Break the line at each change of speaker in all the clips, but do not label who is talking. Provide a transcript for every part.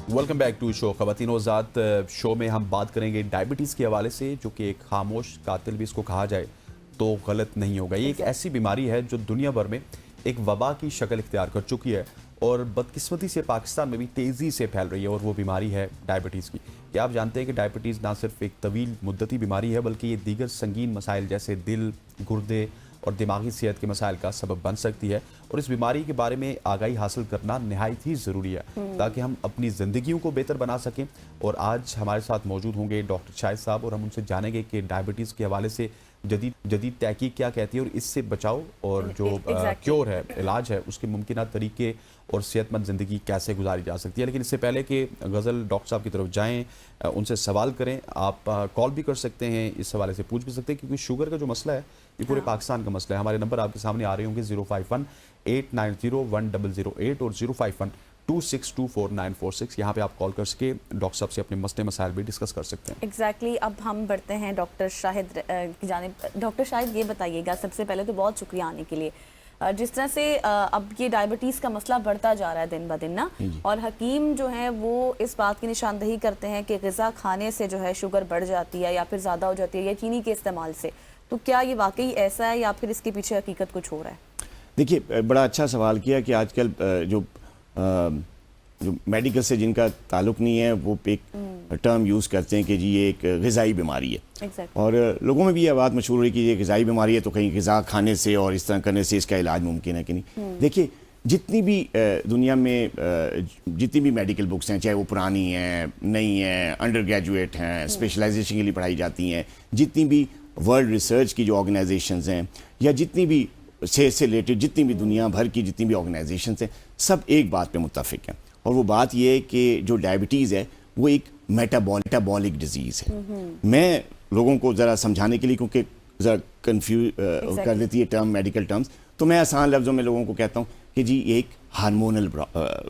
Welcome back to show ख़वातीन और ज़ात। शो में हम बात करेंगे डायबिटीज़ के हवाले से, जो कि एक खामोश कातिल भी इसको कहा जाए तो गलत नहीं होगा। ये एक ऐसी बीमारी है जो दुनिया भर में एक वबा की शक्ल इख्तियार कर चुकी है और बदकिस्मती से पाकिस्तान में भी तेज़ी से फैल रही है, और वो बीमारी है डायबिटीज़ की। क्या आप जानते हैं कि डायबिटीज़ ना सिर्फ एक तवील मुद्दती बीमारी है, बल्कि ये दीगर संगीन मसाइल जैसे दिल, गुर्दे और दिमागी सेहत के मसाइल का सबब बन सकती है। और इस बीमारी के बारे में आगाही हासिल करना नहायत ही ज़रूरी है ताकि हम अपनी ज़िंदगियों को बेहतर बना सकें। और आज हमारे साथ मौजूद होंगे डॉक्टर शाहिद साहब, और हम उनसे जानेंगे कि डायबिटीज़ के हवाले से जदीद तहकीक क्या कहती है और इससे बचाव और जो क्योर है, इलाज है, उसके मुमकिन तरीके और सेहतमंद ज़िंदगी कैसे गुजारी जा सकती है। लेकिन इससे पहले कि गज़ल डॉक्टर साहब की तरफ जाएँ, उनसे सवाल करें, आप कॉल भी कर सकते हैं, इस हवाले से पूछ भी सकते हैं, क्योंकि शुगर का जो मसला है ये पूरे पाकिस्तान का मसला है। हमारे नंबर आपके सामने आ रहे होंगे 051-890-1008 और 051-2624946। यहाँ पे आप कॉल कर सके डॉक्टर साहब से अपने मसले मसाइल भी डिस्कस कर सकते हैं।
एग्जैक्टली अब हम बढ़ते हैं डॉक्टर शाहिद की जानिब। डॉक्टर शाहिद, ये बताइएगा, सबसे पहले तो बहुत शुक्रिया आने के लिए। जिस तरह से अब ये डायबिटीज़ का मसला बढ़ता जा रहा है दिन ब दिन ना, और हकीम जो है वो इस बात की निशानदही करते हैं कि ग़िज़ा खाने से जो है शुगर बढ़ जाती है या फिर ज़्यादा हो जाती है, या चीनी के इस्तेमाल से। तो क्या ये वाकई ऐसा है या फिर इसके पीछे हकीकत कुछ हो रहा है?
देखिए, बड़ा अच्छा सवाल किया कि आजकल जो मेडिकल से जिनका ताल्लुक़ नहीं है वो एक टर्म यूज़ करते हैं कि जी ये एक ग़िज़ाई बीमारी है। और लोगों में भी ये बात मशहूर है कि ये ग़िज़ाई बीमारी है, तो कहीं ग़िज़ा खाने से और इस तरह करने से इसका इलाज मुमकिन है कि नहीं। देखिए, जितनी भी दुनिया में जितनी भी मेडिकल बुक्स हैं, चाहे वो पुरानी हैं, नई हैं, अंडर ग्रेजुएट हैं, स्पेशलाइजेशन के लिए पढ़ाई जाती हैं, जितनी भी वर्ल्ड रिसर्च की जो ऑर्गेनाइजेशंस हैं, या जितनी भी सेहत से रिलेटेड जितनी भी दुनिया भर की जितनी भी ऑर्गेनाइजेशंस हैं, सब एक बात पे मुत्तफ़िक हैं, और वो बात ये है कि जो डायबिटीज़ है वो एक मेटाबॉलिक डिजीज़ है। मैं लोगों को ज़रा समझाने के लिए, क्योंकि ज़रा कन्फ्यूज कर देती है टर्म, मेडिकल टर्म्स, तो मैं आसान लफ्ज़ों में लोगों को कहता हूँ कि जी ये एक हार्मोनल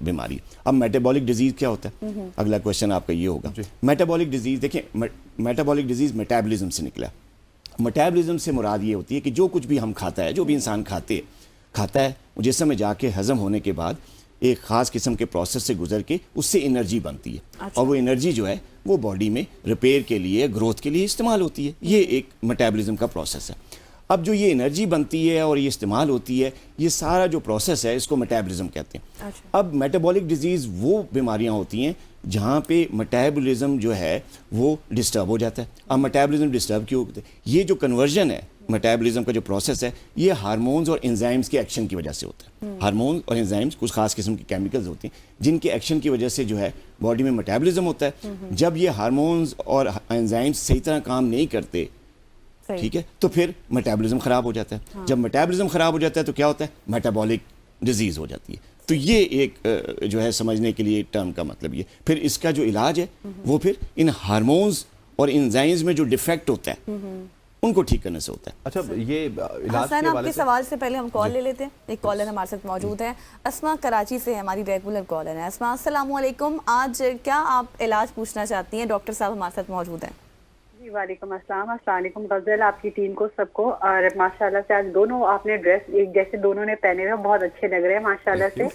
बीमारी। अब मेटाबॉलिक डिजीज़ क्या होता है? अगला क्वेश्चन आपका ये होगा। मेटाबॉलिक डिजीज़, देखिए, मेटाबॉलिक डिजीज़ मेटाबॉलिज्म से निकला। मेटाबॉलिज्म से मुराद ये होती है कि जो कुछ भी हम खाता है, जो भी इंसान खाता है, जिसम में जाके हज़म होने के बाद एक ख़ास किस्म के प्रोसेस से गुजर के उससे एनर्जी बनती है। अच्छा। और वो एनर्जी जो है वो बॉडी में रिपेयर के लिए, ग्रोथ के लिए इस्तेमाल होती है। ये एक मेटाबॉलिज्म का प्रोसेस है। अब जो ये एनर्जी बनती है और ये इस्तेमाल होती है, ये सारा जो प्रोसेस है इसको मेटाबॉलिज्म कहते हैं। अच्छा। अब मेटाबॉलिक डिजीज़ वो बीमारियां होती हैं जहाँ पे मेटाबॉलिज्म जो है वो डिस्टर्ब हो जाता है। अब मेटाबॉलिज्म डिस्टर्ब क्यों होता है? ये जो कन्वर्जन है, मेटाबॉलिज्म का जो प्रोसेस है, ये हार्मोन्स और एंजाइम्स के एक्शन की वजह से होता है। हार्मोन्स और एंजाइम्स कुछ खास किस्म के केमिकल्स होते हैं जिनके एक्शन की वजह से जो है बॉडी में मेटाबॉलिज्म होता है। जब ये हार्मोन्स और एंजाइम्स सही तरह काम नहीं करते, ठीक है, तो फिर मेटाबॉलिज्म ख़राब हो जाता है। हाँ। जब मेटाबॉलिज्म ख़राब हो जाता है तो क्या होता है? मेटाबॉलिक डिजीज़ हो जाती है। तो ये एक जो है समझने के लिए टर्म का मतलब ये। फिर इसका जो इलाज है वो फिर इन हार्मोन्स और एंजाइम्स में जो डिफेक्ट होता है उनको ठीक करने से होता है।
अच्छा, ये इलाज
के आपके सवाल से पहले हम कॉल ले लेते हैं। एक कॉलर हमारे साथ मौजूद है, अस्मा कराची से, हमारी रेगुलर कॉलर है। अस्मा, अस्सलाम वालेकुम। आज क्या आप इलाज पूछना चाहती हैं? डॉक्टर साहब हमारे साथ मौजूद हैं।
वालेकुम अस्सलाम। अस्सलाम वालेकुम गज़ल, आपकी टीम को, सबको। और माशाल्लाह से आज दोनों आपने ड्रेस एक जैसे दोनों ने पहने हुए, बहुत अच्छे लग रहे हैं माशाल्लाह से।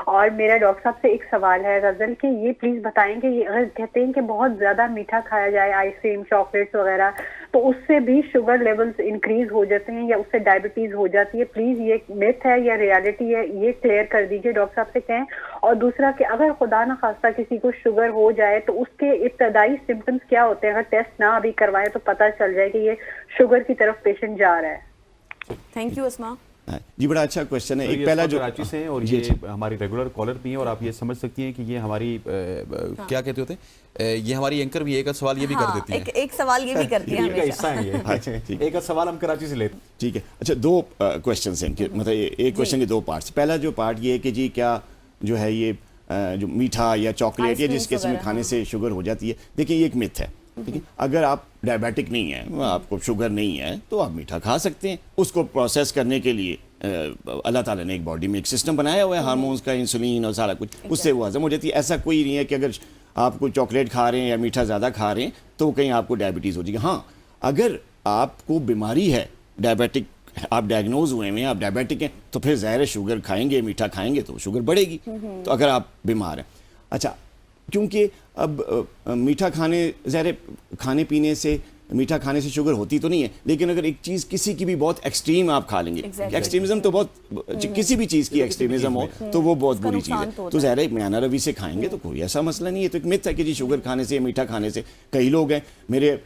और मेरा डॉक्टर साहब से एक सवाल है गज़ल कि ये प्लीज़ बताएं कि ये अगर कहते हैं कि बहुत ज़्यादा मीठा खाया जाए, आइसक्रीम, चॉकलेट्स वगैरह, तो उससे भी शुगर लेवल्स इंक्रीज हो जाते हैं या उससे डायबिटीज़ हो जाती है? प्लीज़ ये मिथ है या रियलिटी है, ये क्लियर कर दीजिए, डॉक्टर साहब से कहें। और दूसरा कि अगर खुदा न खास्ता किसी को शुगर हो जाए तो उसके इब्तदाई सिम्टम्स क्या होते हैं? अगर टेस्ट ना अभी करवाए तो पता चल जाए कि ये शुगर की तरफ पेशेंट जा रहा है।
थैंक यू अस्मा
जी, बड़ा अच्छा क्वेश्चन है।
तो
एक पहला जो
कराची से हैं और ये हमारी रेगुलर कॉलर भी हैं, और आप ये समझ सकती हैं कि ये हमारी क्या कहते होते हैं, ये हमारी एंकर भी एक सवाल ये भी कर देती हैं।
एक सवाल ये भी करती हैं हमेशा।
हिस्सा है ये। एक सवाल हम कराची से लेते हैं।
ठीक है। अच्छा, दो क्वेश्चन हैं, मतलब एक क्वेश्चन के दो पार्ट्स। पहला जो पार्ट ये है कि जी क्या जो है ये जो मीठा या चॉकलेट या जिस किस्म में खाने से शुगर हो जाती है, देखिए ये एक मिथ है। ठीक है, अगर आप डायबिटिक नहीं हैं, आपको शुगर नहीं है, तो आप मीठा खा सकते हैं। उसको प्रोसेस करने के लिए अल्लाह ताला ने एक बॉडी में एक सिस्टम बनाया हुआ है, हार्मोन्स का, इंसुलिन और सारा कुछ, उससे वो हजम हो जाती है। ऐसा कोई नहीं है कि अगर आप कोई चॉकलेट खा रहे हैं या मीठा ज़्यादा खा रहे हैं तो कहीं आपको डायबिटीज़ हो जाएगी। हाँ, अगर आपको बीमारी है, डायबिटिक, आप डायग्नोज हुए हैं, आप डायबिटिक हैं, तो फिर ज़ाहिर है शुगर खाएंगे, मीठा खाएंगे तो शुगर बढ़ेगी। तो अगर आप बीमार हैं, अच्छा, کیونکہ اب میٹھا کھانے پینے سے میٹھا کھانے سے شوگر ہوتی تو نہیں ہے، لیکن اگر ایک چیز کسی کی بھی بہت ایکسٹریم آپ کھا لیں گے، ایکسٹریمزم تو بہت کسی بھی چیز کی ایکسٹریمزم ہو تو وہ بہت بری چیز ہے، تو ظاہر ہے میانہ روی سے کھائیں گے تو کوئی ایسا مسئلہ نہیں ہے. تو ایک مت ہے کہ جی شوگر کھانے سے میٹھا کھانے سے. کئی لوگ ہیں میرے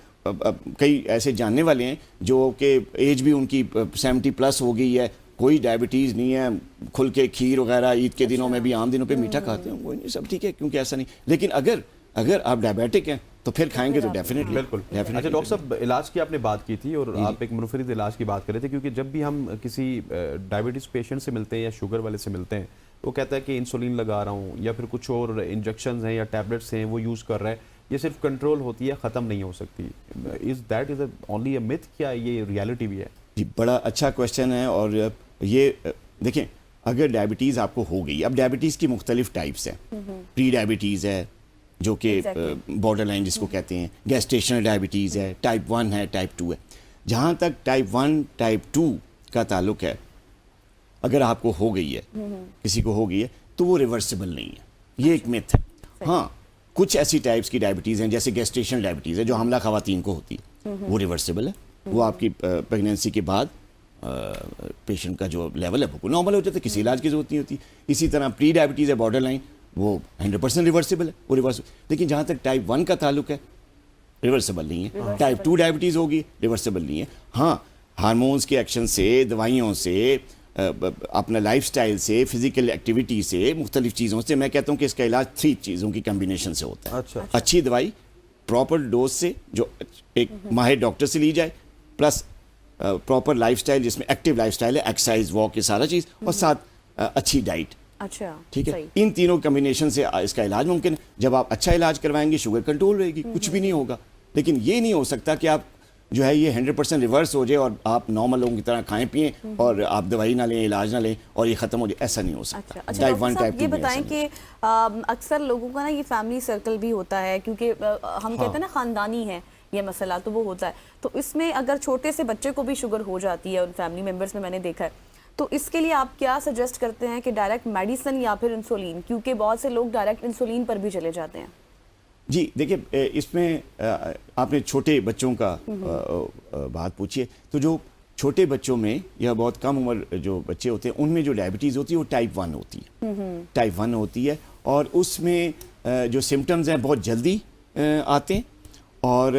کئی ایسے جاننے والے ہیں جو کہ ایج بھی ان کی 70+ ہو گئی ہے، کوئی ڈائبٹیز نہیں ہے، کھل کے کھیر وغیرہ عید کے دنوں میں بھی عام دنوں پہ میٹھا کھاتے ہیں، کوئی نہیں، سب ٹھیک ہے، کیونکہ ایسا نہیں. لیکن اگر آپ ڈائبیٹک ہیں تو پھر کھائیں گے تو ڈیفینیٹلی.
بالکل. اچھا ڈاکٹر صاحب، علاج کی آپ نے بات کی تھی اور آپ ایک منفرد علاج کی بات کر رہے تھے، کیونکہ جب بھی ہم کسی ڈائبٹیز پیشنٹ سے ملتے ہیں یا شوگر والے سے ملتے ہیں، وہ کہتا ہے کہ انسولین لگا رہا ہوں یا پھر کچھ اور انجیکشنز ہیں یا ٹیبلٹس ہیں وہ یوز کر رہا ہے، یہ صرف کنٹرول ہوتی ہے، ختم نہیں ہو سکتی. Is that is only a myth، کیا یہ ریالٹی بھی ہے؟
جی بڑا اچھا کویشچن ہے. اور یہ دیکھیں، اگر ڈائبٹیز آپ کو ہو گئی، اب ڈائبٹیز کی مختلف ٹائپس ہیں. پری ڈائبٹیز ہے جو کہ بارڈر لائن جس کو کہتے ہیں، گیسٹیشنل ڈائبٹیز ہے، ٹائپ 1 ہے، ٹائپ 2 ہے. جہاں تک ٹائپ 1 ٹائپ 2 کا تعلق ہے، اگر آپ کو ہو گئی ہے، کسی کو ہو گئی ہے تو وہ ریورسیبل نہیں ہے. یہ ایک میتھ ہے. ہاں کچھ ایسی ٹائپس کی ڈائبٹیز ہیں جیسے گیسٹیشنل ڈائبٹیز ہے جو حاملہ خواتین کو ہوتی ہے، وہ ریورسیبل ہے. وہ آپ کی پریگنینسی کے بعد پیشنٹ کا جو لیول ہے وہ نارمل ہو جاتا ہے، کسی علاج کی ضرورت نہیں ہوتی. اسی طرح پری ڈائبٹیز ہے بارڈر لائن، وہ 100% ریورسیبل ہے، وہ ریورسیبل. لیکن جہاں تک ٹائپ 1 کا تعلق ہے، ریورسیبل نہیں ہے. ٹائپ 2 ڈائبٹیز ہوگی، ریورسیبل نہیں ہے. ہاں ہارمونز کے ایکشن سے، دوائیوں سے، اپنا لائف سٹائل سے، فزیکل ایکٹیویٹی سے، مختلف چیزوں سے، میں کہتا ہوں کہ اس کا علاج 3 چیزوں کی کمبینیشن سے ہوتا ہے. اچھی دوائی پراپر ڈوز سے جو ایک ماہر ڈاکٹر سے لی جائے، پلس پراپر لائف سٹائل جس میں ایکٹیو لائف سٹائل ہے، ایکسرسائز، واک، یہ سارا چیز، اور ساتھ اچھی ڈائٹ.
اچھا
ٹھیک ہے، ان تینوں کمبینیشن سے اس کا علاج ممکن ہے. جب آپ اچھا علاج کروائیں گے شوگر کنٹرول رہے گی، کچھ بھی نہیں ہوگا. لیکن یہ نہیں ہو سکتا کہ آپ جو ہے یہ 100% ریورس ہو جائے اور آپ نارمل لوگوں کی طرح کھائیں پئیں اور آپ دوائی نہ لیں، علاج نہ لیں اور یہ ختم ہو جائے. ایسا نہیں ہو سکتا.
ٹائپ 1 ٹائپ 2 یہ بتائیں کہ اکثر لوگوں کا نا یہ فیملی سرکل بھی ہوتا ہے، کیونکہ ہم کہتے ہیں نا خاندانی ہے یہ مسئلہ، تو وہ ہوتا ہے. تو اس میں اگر چھوٹے سے بچے کو بھی شوگر ہو جاتی ہے ان فیملی ممبرس میں میں نے دیکھا ہے، تو اس کے لیے آپ کیا سجیسٹ کرتے ہیں کہ ڈائریکٹ میڈیسن یا پھر انسولین؟ کیونکہ بہت سے لوگ ڈائریکٹ انسولین پر بھی چلے جاتے ہیں.
جی دیکھیں، اس میں آپ نے چھوٹے بچوں کا بات پوچھی ہے، تو جو چھوٹے بچوں میں یا بہت کم عمر جو بچے ہوتے ہیں ان میں جو ڈائبٹیز ہوتی ہے وہ ٹائپ 1 ہوتی ہے. ٹائپ 1 ہوتی ہے اور اس میں جو سمٹمز ہیں بہت جلدی آتے ہیں اور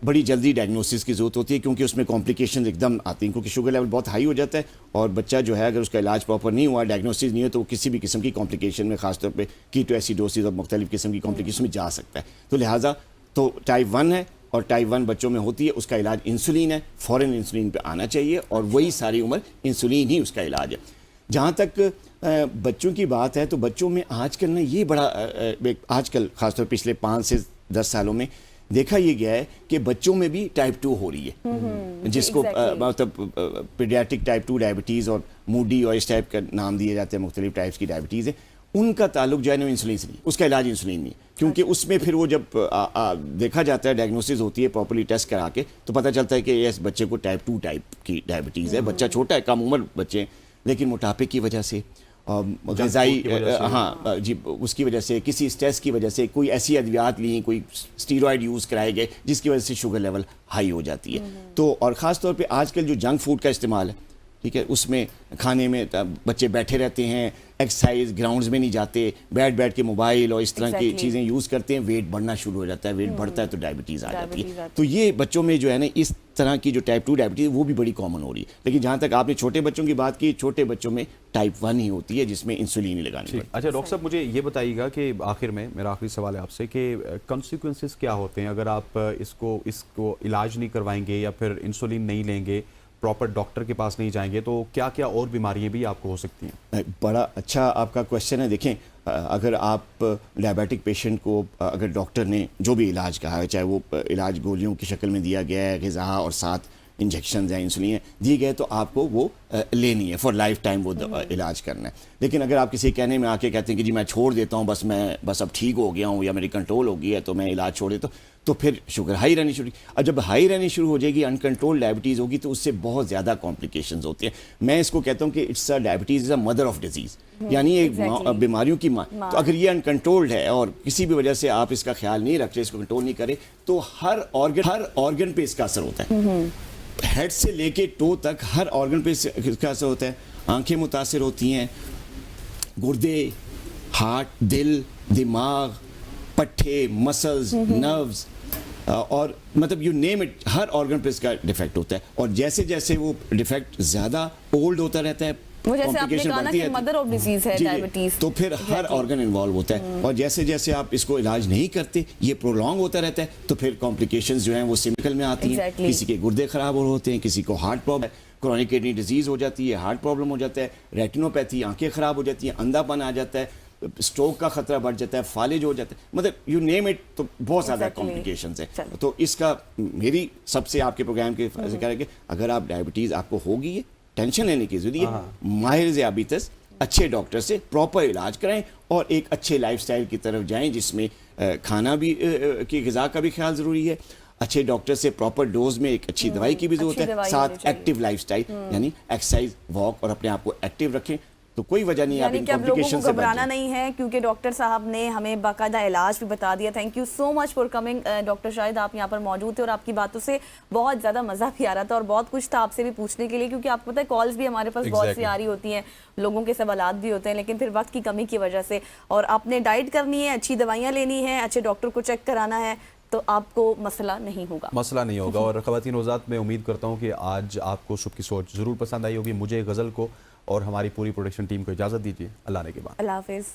بڑی جلدی ڈائگنوسس کی ضرورت ہوتی ہے، کیونکہ اس میں کمپلیکیشن ایک دم آتی ہیں، کیونکہ شوگر لیول بہت ہائی ہو جاتا ہے اور بچہ جو ہے اگر اس کا علاج پراپر نہیں ہوا، ڈائگنوسس نہیں ہے، تو وہ کسی بھی قسم کی کمپلیکیشن میں، خاص طور پہ کیٹو ایسیڈوسس اور مختلف قسم کی کمپلیکیشن میں جا سکتا ہے. تو لہٰذا تو ٹائپ 1 ہے اور ٹائپ 1 بچوں میں ہوتی ہے، اس کا علاج انسولین ہے، فوراً انسولین پہ آنا چاہیے اور وہی ساری عمر انسولین ہی اس کا علاج ہے. جہاں تک بچوں کی بات ہے تو بچوں میں آج کل نا یہ بڑا آج کل خاص طور پچھلے 5 سے 10 سالوں میں دیکھا یہ گیا ہے کہ بچوں میں بھی ٹائپ 2 ہو رہی ہے، جس کو مطلب پیڈیاٹرک ٹائپ 2 ڈائبٹیز اور موڈی اور اس ٹائپ کا نام دیے جاتے ہیں، مختلف ٹائپس کی ڈائبٹیز ہیں. ان کا تعلق جو ہے نا انسولین سے نہیں، اس کا علاج انسولین نہیں، کیونکہ اس میں پھر وہ جب دیکھا جاتا ہے، ڈائگنوسس ہوتی ہے پراپرلی ٹیسٹ کرا کے، تو پتہ چلتا ہے کہ اس بچے کو ٹائپ 2 ٹائپ کی ڈائبٹیز ہے. بچہ چھوٹا ہے، کم عمر بچے، لیکن موٹاپے کی وجہ سے، غذائی ہاں جی اس کی وجہ سے، کسی اسٹریس کی وجہ سے، کوئی ایسی ادویات لیں، کوئی اسٹیرائڈ یوز کرائے گئے جس کی وجہ سے شوگر لیول ہائی ہو جاتی ہے. تو اور خاص طور پہ آج کل جو جنک فوڈ کا استعمال ہے، ٹھیک ہے، اس میں کھانے میں بچے بیٹھے رہتے ہیں، ایکسرسائز گراؤنڈز میں نہیں جاتے، بیٹھ کے موبائل اور اس طرح کی چیزیں یوز کرتے ہیں، ویٹ بڑھنا شروع ہو جاتا ہے. ویٹ بڑھتا ہے تو ڈائبٹیز آ جاتی ہے. تو یہ بچوں میں جو ہے نا اس طرح کی جو ٹائپ 2 ڈائبٹیز وہ بھی بڑی کامن ہو رہی ہے. لیکن جہاں تک آپ نے چھوٹے بچوں کی بات کی، چھوٹے بچوں میں ٹائپ 1 ہی ہوتی ہے جس میں انسولین ہی لگانی پڑتی ہے.
اچھا ڈاکٹر صاحب، مجھے یہ بتائیے گا کہ آخر میں میرا آخری سوال ہے آپ سے کہ کنسیکوینسز کیا ہوتے ہیں اگر آپ اس کو علاج نہیں کروائیں گے یا پھر انسولین نہیں لیں گے، پراپر ڈاکٹر کے پاس نہیں جائیں گے، تو کیا کیا اور بیماریاں بھی آپ کو ہو سکتی ہیں؟
بڑا اچھا آپ کا کویشچن ہے. دیکھیں، اگر آپ ڈائبیٹک پیشنٹ کو اگر ڈاکٹر نے جو بھی علاج کہا ہے، چاہے وہ علاج گولیوں کی شکل میں دیا گیا ہے، غذا اور ساتھ इंजेक्शन हैं, इंसुलिन हैं, दिए गए तो आपको वो लेनी है, फॉर लाइफ टाइम वो इलाज करना है। लेकिन अगर आप किसी कहने में आके कहते हैं कि जी मैं छोड़ देता हूँ, बस अब ठीक हो गया हूँ या मेरी कंट्रोल हो गई है तो मैं इलाज छोड़ देता हूँ, तो फिर शुगर हाई रहनी शुरू, और जब हाई रहनी शुरू हो जाएगी, अनकंट्रोल डायबिटीज़ होगी, तो उससे बहुत ज़्यादा कॉम्प्लिकेशंस होती हैं। मैं इसको कहता हूँ कि it's a diabetes is a mother of disease, यानी एक बीमारियों की माँ। तो अगर ये अनकंट्रोल्ड है और किसी भी वजह से आप इसका ख्याल नहीं रखते, इसको कंट्रोल नहीं करें, तो हर ऑर्गन पे इसका असर होता है। हेड से लेके टो तक हर ऑर्गन पे इसका असर होता है। आंखें मुतासिर होती हैं, गुर्दे, हार्ट, दिल, दिमाग, पट्टे, मसल्स, नर्व्स, और मतलब you name it, her organ पे इसका डिफेक्ट होता है। और जैसे जैसे वो डिफेक्ट ज़्यादा ओल्ड होता रहता है,
वो जैसे आपने कहा ना कि मदर ऑफ डिजीज है डायबिटीज,
तो फिर हर ऑर्गन इन्वॉल्व होता है। और जैसे जैसे आप इसको इलाज नहीं करते, ये प्रोलॉन्ग होता रहता है, तो फिर कॉम्प्लिकेशंस जो हैं वो सिमिकल में आती हैं। किसी के गुर्दे खराब होते हैं, किसी को heart problem, chronic kidney disease हो जाती है, हार्ट प्रॉब्लम हो जाता है, रेटिनोपैथी, आंखें खराब हो जाती हैं, अंधापन आ जाता है, स्ट्रोक का खतरा बढ़ जाता है, फालिज हो जाता है, मतलब यू नेम इट, तो बहुत ज़्यादा कॉम्प्लिकेशंस हैं। तो इसका मेरी सबसे आपके प्रोग्राम के कह रहे कि अगर आप डायबिटीज़ आपको होगी, है टेंशन लेने की जरूरत है, माहिर ज़ियाबीतस अच्छे डॉक्टर से प्रॉपर इलाज कराएं और एक अच्छे लाइफस्टाइल की तरफ जाएं, जिसमें खाना भी की ग़िज़ा का भी ख्याल ज़रूरी है, अच्छे डॉक्टर से प्रॉपर डोज में एक अच्छी दवाई की भी ज़रूरत है, साथ एक्टिव लाइफस्टाइल यानी एक्सरसाइज, वॉक और अपने आप को एक्टिव रखें। तो कोई वजह नहीं है आप इन कॉम्प्लिकेशन से
घबराना नहीं है, क्योंकि डॉक्टर साहब ने हमें बाकायदा इलाज भी बता दिया। Thank you so much for coming doctor Shahid, आप यहाँ पर मौजूद थे और आपकी बातों से बहुत ज़्यादा मज़ा भी आ रहा था और बहुत कुछ था आपसे भी पूछने के लिए, क्योंकि आपको पता है कॉल्स भी हमारे पास बहुत सी आ रही होती हैं, लोगों के सवालात भी होते हैं, लेकिन फिर वक्त की कमी की वजह से, और आपने डाइट करनी है, अच्छी दवाइयाँ लेनी है, अच्छे डॉक्टर को चेक कराना है, तो आपको मसला नहीं होगा। और ख़वातीन नौज़ात, मैं उम्मीद करता हूँ कि आज आपको सुबह की सोच ज़रूर पसंद आई होगी। मुझे गज़ल को और हमारी पूरी प्रोडक्शन टीम को इजाज़त दीजिए। अल्लाह ने के बाद। अल्लाह हाफ़िज़।